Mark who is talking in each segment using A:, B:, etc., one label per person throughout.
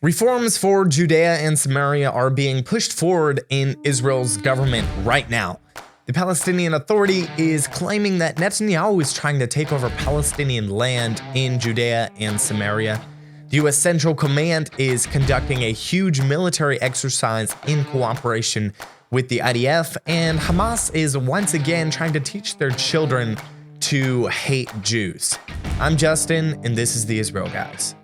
A: Reforms for Judea and Samaria are being pushed forward in Israel's government right now. The Palestinian Authority is claiming that Netanyahu is trying to take over Palestinian land in Judea and Samaria. The U.S. Central Command is conducting a huge military exercise in cooperation with the IDF, and Hamas is once again trying to teach their children to hate Jews. I'm Justin, and this is the Israel Guys.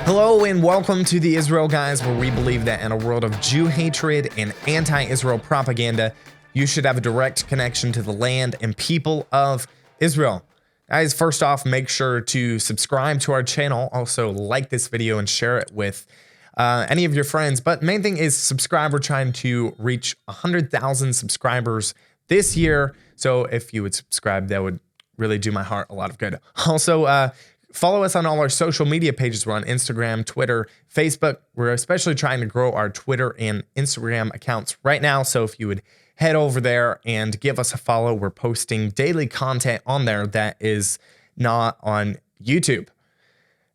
A: Hello and welcome to the Israel Guys, where we believe that in a world of Jew hatred and anti-Israel propaganda, you should have a direct connection to the land and people of Israel. Guys, first off, make sure to subscribe to our channel. Also, like this video and share it with any of your friends. But main thing is subscribe. We're trying to reach 100,000 subscribers this year. So if you would subscribe, that would really do my heart a lot of good. Also, follow us on all our social media pages. We're on Instagram, Twitter, Facebook. We're especially trying to grow our Twitter and Instagram accounts right now. So if you would head over there and give us a follow, we're posting daily content on there that is not on YouTube.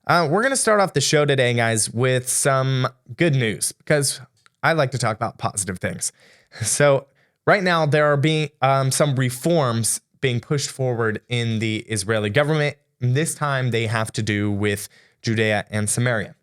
A: We're going to start off the show today, guys, with some good news because I like to talk about positive things. So right now there are being some reforms being pushed forward in the Israeli government. This time they have to do with Judea and Samaria.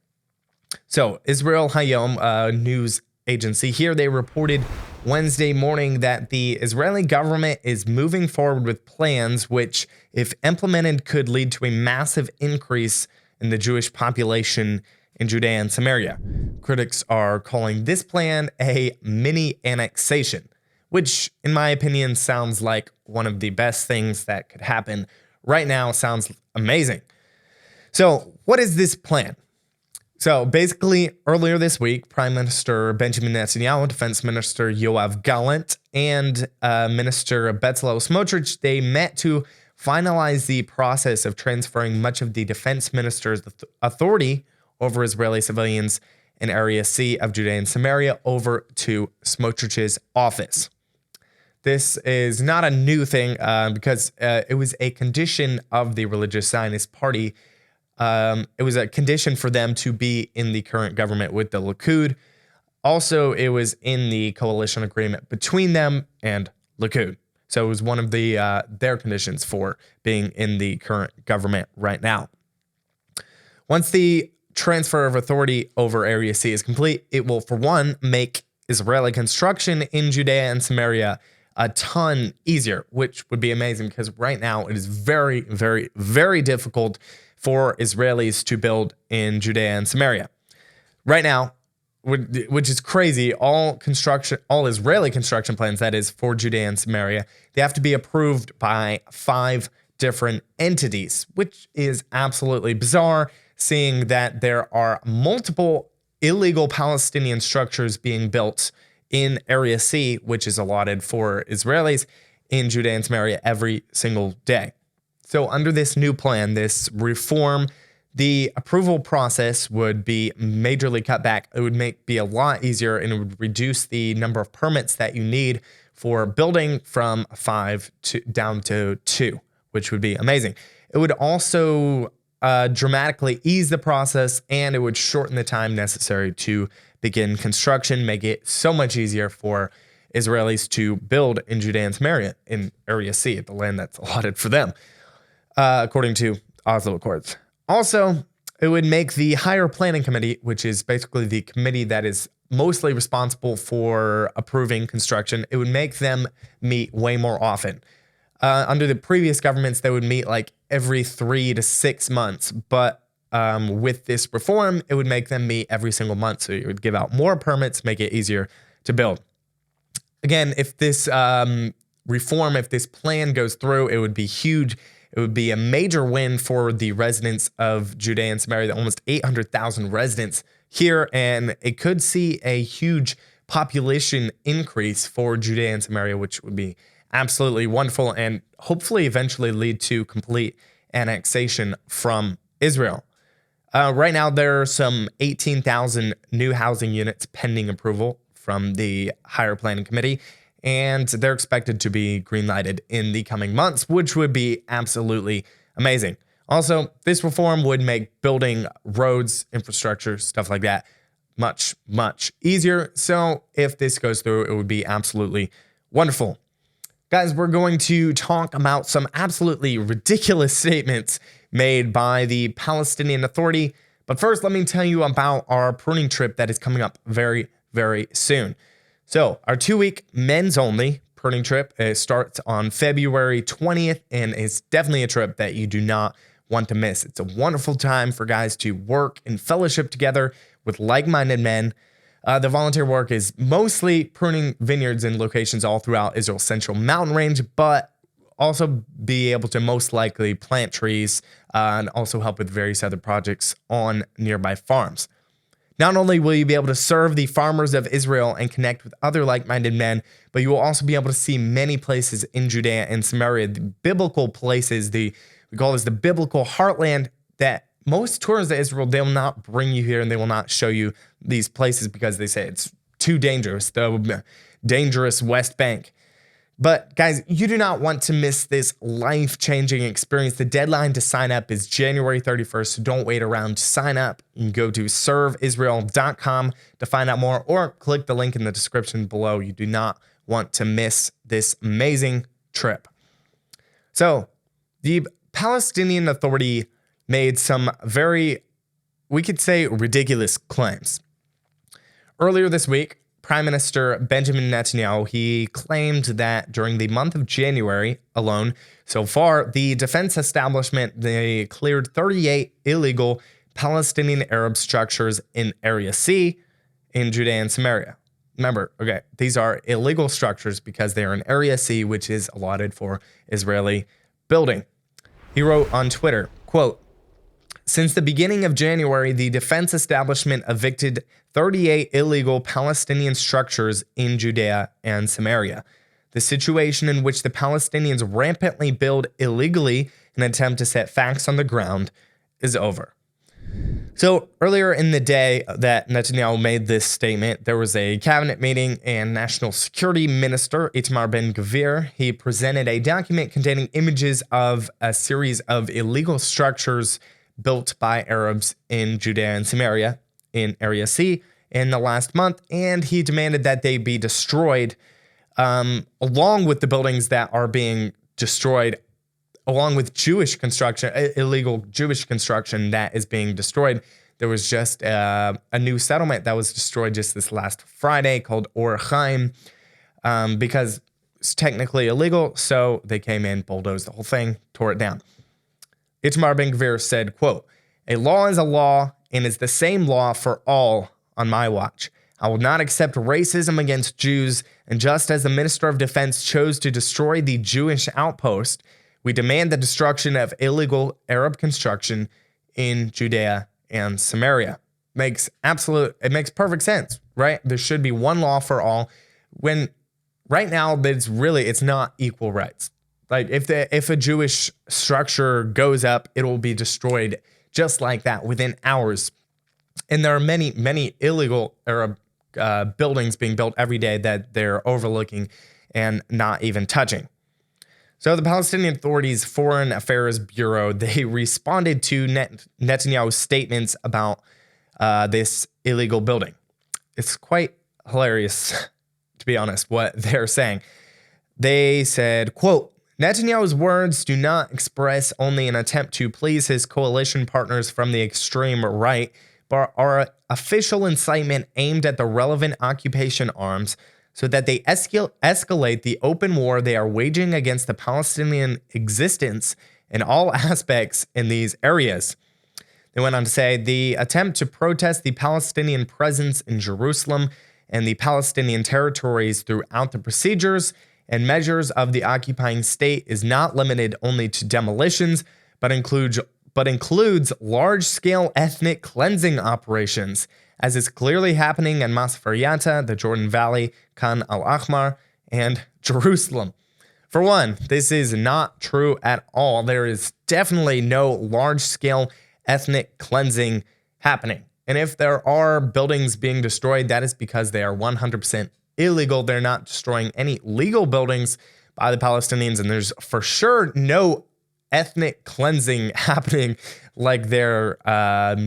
A: So Israel Hayom, a news agency here, they reported Wednesday morning that the Israeli government is moving forward with plans which, if implemented, could lead to a massive increase in the Jewish population in Judea and Samaria. Critics are calling this plan a mini annexation, which in my opinion sounds like one of the best things that could happen right now. Sounds amazing. So what is this plan? So basically, earlier this week, Prime Minister Benjamin Netanyahu, Defense Minister Yoav Gallant, and Minister Bezalel Smotrich, they met to finalize the process of transferring much of the defense minister's authority over Israeli civilians in Area C of Judea and Samaria over to Smotrich's office. This is not a new thing because it was a condition of the religious Zionist party. It was a condition for them to be in the current government with the Likud. Also, it was in the coalition agreement between them and Likud. So it was one of the their conditions for being in the current government right now. Once the transfer of authority over Area C is complete, it will, for one, make Israeli construction in Judea and Samaria a ton easier, which would be amazing because right now it is very, very, very difficult for Israelis to build in Judea and Samaria. Right now, which is crazy, all Israeli construction plans, that is, for Judea and Samaria, they have to be approved by 5 different entities, which is absolutely bizarre, seeing that there are multiple illegal Palestinian structures being built in Area C, which is allotted for Israelis in Judea and Samaria every single day. So under this new plan, this reform, the approval process would be majorly cut back. It would be a lot easier, and it would reduce the number of permits that you need for building from 5 down to 2, which would be amazing. It would also dramatically ease the process, and it would shorten the time necessary to begin construction, make it so much easier for Israelis to build in Judea and Samaria in Area C, the land that's allotted for them, according to Oslo Accords. Also, it would make the Higher Planning Committee, which is basically the committee that is mostly responsible for approving construction, it would make them meet way more often. Under the previous governments, they would meet like every 3 to 6 months, but with this reform, it would make them meet every single month. So it would give out more permits, make it easier to build. Again, if this reform, if this plan goes through, it would be huge. It would be a major win for the residents of Judea and Samaria, the almost 800,000 residents here, and it could see a huge population increase for Judea and Samaria, which would be absolutely wonderful and hopefully eventually lead to complete annexation from Israel. Right now, there are some 18,000 new housing units pending approval from the Higher Planning Committee, and they're expected to be greenlighted in the coming months, which would be absolutely amazing. Also, this reform would make building roads, infrastructure, stuff like that much, much easier. So if this goes through, it would be absolutely wonderful. Guys, we're going to talk about some absolutely ridiculous statements made by the Palestinian Authority. But first, let me tell you about our pruning trip that is coming up very, very soon. So our 2-week men's only pruning trip starts on February 20th, and it's definitely a trip that you do not want to miss. It's a wonderful time for guys to work and fellowship together with like-minded men. The volunteer work is mostly pruning vineyards in locations all throughout Israel's central mountain range, but also be able to most likely plant trees and also help with various other projects on nearby farms. Not only will you be able to serve the farmers of Israel and connect with other like-minded men, but you will also be able to see many places in Judea and Samaria, the biblical places, we call this the biblical heartland, that most tourists of Israel, they will not bring you here and they will not show you these places because they say it's too dangerous, the dangerous West Bank. But guys, you do not want to miss this life-changing experience. The deadline to sign up is January 31st, so don't wait around to sign up. You can go to serveisrael.com to find out more, or click the link in the description below. You do not want to miss this amazing trip. So, the Palestinian Authority made some very, we could say, ridiculous claims. Earlier this week, Prime Minister Benjamin Netanyahu, he claimed that during the month of January alone, so far, the defense establishment, they cleared 38 illegal Palestinian Arab structures in Area C in Judea and Samaria. Remember, okay, these are illegal structures because they are in Area C, which is allotted for Israeli building. He wrote on Twitter, quote, "Since the beginning of January, the defense establishment evicted 38 illegal Palestinian structures in Judea and Samaria. The situation in which the Palestinians rampantly build illegally in an attempt to set facts on the ground is over." So earlier in the day that Netanyahu made this statement, there was a cabinet meeting, and National Security Minister Itamar Ben-Gvir, he presented a document containing images of a series of illegal structures built by Arabs in Judea and Samaria in Area C in the last month, and he demanded that they be destroyed along with the buildings that are being destroyed, along with Jewish construction, illegal Jewish construction that is being destroyed. There was just a new settlement that was destroyed just this last Friday called Or Chaim because it's technically illegal, so they came in, bulldozed the whole thing, tore it down. Itamar Ben-Gvir said, quote, "A law is a law and is the same law for all on my watch. I will not accept racism against Jews, and just as the Minister of Defense chose to destroy the Jewish outpost, we demand the destruction of illegal Arab construction in Judea and Samaria." It makes perfect sense, right? There should be one law for all, when right now it's not equal rights. Like if a Jewish structure goes up, it will be destroyed just like that within hours. And there are many, many illegal Arab buildings being built every day that they're overlooking and not even touching. So the Palestinian Authority's Foreign Affairs Bureau, they responded to Netanyahu's statements about this illegal building. It's quite hilarious, to be honest, what they're saying. They said, quote, "Netanyahu's words do not express only an attempt to please his coalition partners from the extreme right, but are official incitement aimed at the relevant occupation arms so that they escalate the open war they are waging against the Palestinian existence in all aspects in these areas." They went on to say, "The attempt to protest the Palestinian presence in Jerusalem and the Palestinian territories throughout the procedures and measures of the occupying state is not limited only to demolitions, but includes large-scale ethnic cleansing operations, as is clearly happening in Masfariyata, the Jordan Valley, Khan al-Ahmar, and Jerusalem." For one, this is not true at all. There is definitely no large-scale ethnic cleansing happening. And if there are buildings being destroyed, that is because they are 100% illegal. They're not destroying any legal buildings by the Palestinians, and there's for sure no ethnic cleansing happening like they're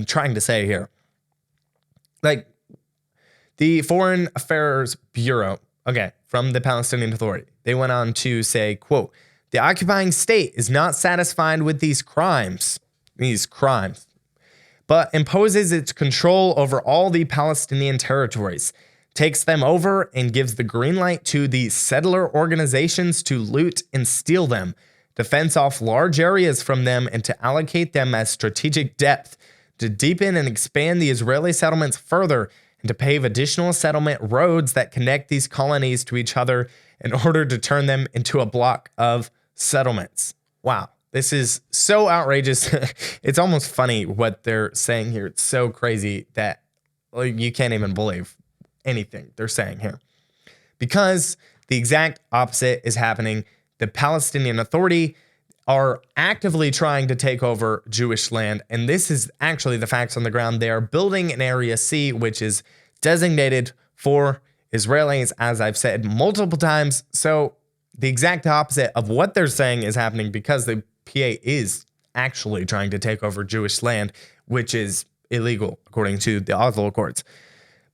A: trying to say here. Like the Foreign Affairs Bureau, from the Palestinian Authority, they went on to say, quote, "The occupying state is not satisfied with these crimes, but imposes its control over all the Palestinian territories, takes them over, and gives the green light to the settler organizations to loot and steal them, to fence off large areas from them, and to allocate them as strategic depth, to deepen and expand the Israeli settlements further, and to pave additional settlement roads that connect these colonies to each other in order to turn them into a block of settlements." Wow. This is so outrageous. It's almost funny what they're saying here. It's so crazy that you can't even believe anything they're saying here. Because the exact opposite is happening. The Palestinian Authority are actively trying to take over Jewish land. And this is actually the facts on the ground. They are building an Area C, which is designated for Israelis, as I've said multiple times. So the exact opposite of what they're saying is happening because the PA is actually trying to take over Jewish land, which is illegal, according to the Oslo Accords.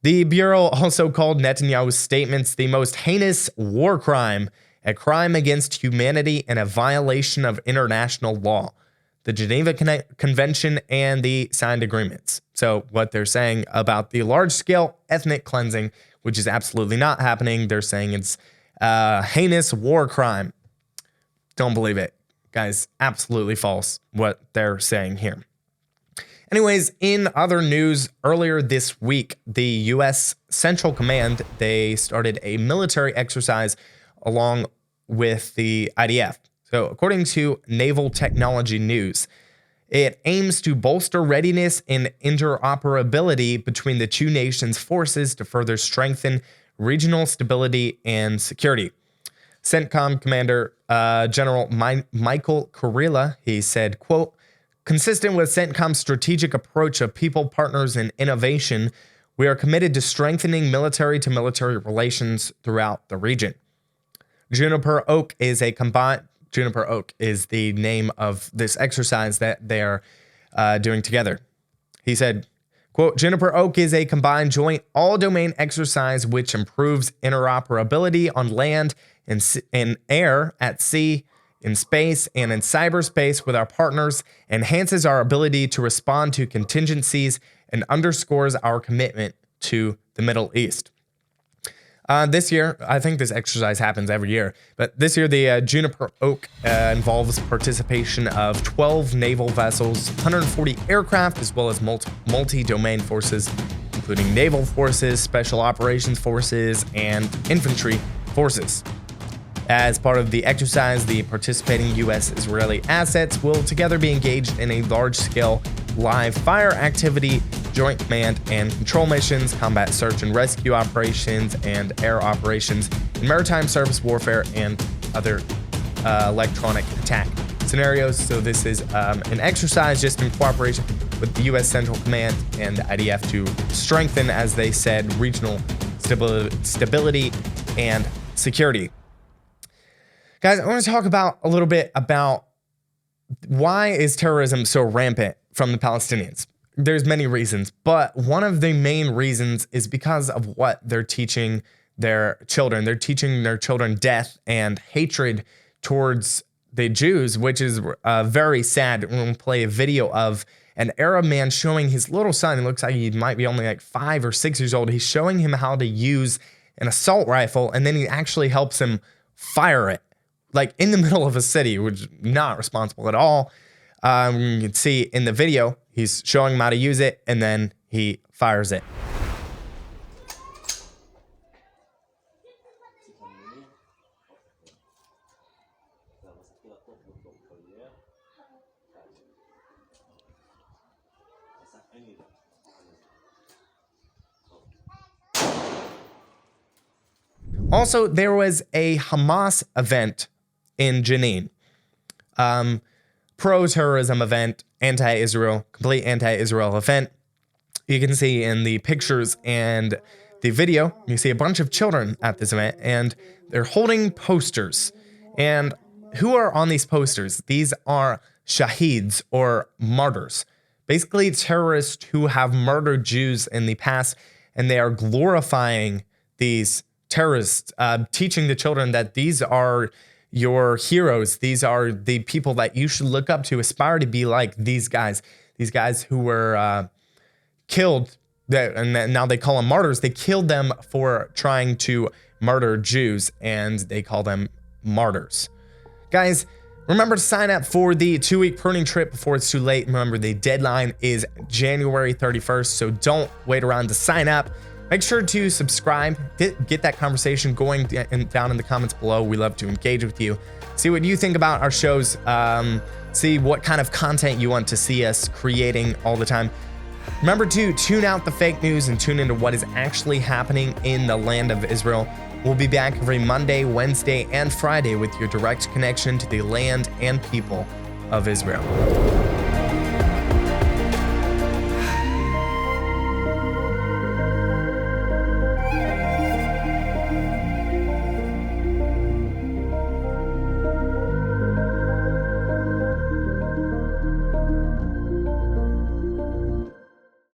A: The Bureau also called Netanyahu's statements the most heinous war crime, a crime against humanity, and a violation of international law, the Geneva Convention, and the signed agreements. So what they're saying about the large-scale ethnic cleansing, which is absolutely not happening, they're saying it's a heinous war crime. Don't believe it, guys. Absolutely false what they're saying here. Anyways, in other news, earlier this week, the U.S. Central Command, they started a military exercise along with the IDF. So according to Naval Technology News, it aims to bolster readiness and interoperability between the two nations' forces to further strengthen regional stability and security. CENTCOM Commander General Michael Kurilla, he said, quote, "Consistent with CENTCOM's strategic approach of people, partners, and innovation, we are committed to strengthening military-to-military relations throughout the region." Juniper Oak is the name of this exercise that they're doing together. He said, quote, "Juniper Oak is a combined joint all-domain exercise which improves interoperability on land and in air, at sea, in space, and in cyberspace with our partners, enhances our ability to respond to contingencies, and underscores our commitment to the Middle East." This year, I think this exercise happens every year, but this year the Juniper Oak involves participation of 12 naval vessels, 140 aircraft, as well as multi-domain forces, including naval forces, special operations forces, and infantry forces. As part of the exercise, the participating U.S.-Israeli assets will together be engaged in a large-scale live fire activity, joint command and control missions, combat search and rescue operations, and air operations, and maritime surface warfare, and other electronic attack scenarios. So this is an exercise just in cooperation with the U.S. Central Command and the IDF to strengthen, as they said, regional stability and security. Guys, I want to talk about a little bit about why is terrorism so rampant from the Palestinians. There's many reasons, but one of the main reasons is because of what they're teaching their children. They're teaching their children death and hatred towards the Jews, which is very sad. We're going to play a video of an Arab man showing his little son. It looks like he might be only like 5 or 6 years old. He's showing him how to use an assault rifle, and then he actually helps him fire it, like in the middle of a city, which is not responsible at all. You can see in the video, he's showing him how to use it, and then he fires it. Also, there was a Hamas event in Jenin. pro-terrorism event, anti-Israel, complete anti-Israel event. You can see in the pictures and the video, you see a bunch of children at this event, and they're holding posters. And who are on these posters? These are shaheeds, or martyrs. Basically, terrorists who have murdered Jews in the past, and they are glorifying these terrorists, teaching the children that these are your heroes. These are the people that you should look up to, aspire to be like these guys who were killed, and now they call them martyrs. They killed them for trying to murder Jews, and they call them martyrs. Guys, remember to sign up for the 2-week pruning trip before it's too late. Remember, the deadline is January 31st, so don't wait around to sign up. Make sure to subscribe, get that conversation going down in the comments below. We love to engage with you. See what you think about our shows. See what kind of content you want to see us creating all the time. Remember to tune out the fake news and tune into what is actually happening in the land of Israel. We'll be back every Monday, Wednesday, and Friday with your direct connection to the land and people of Israel.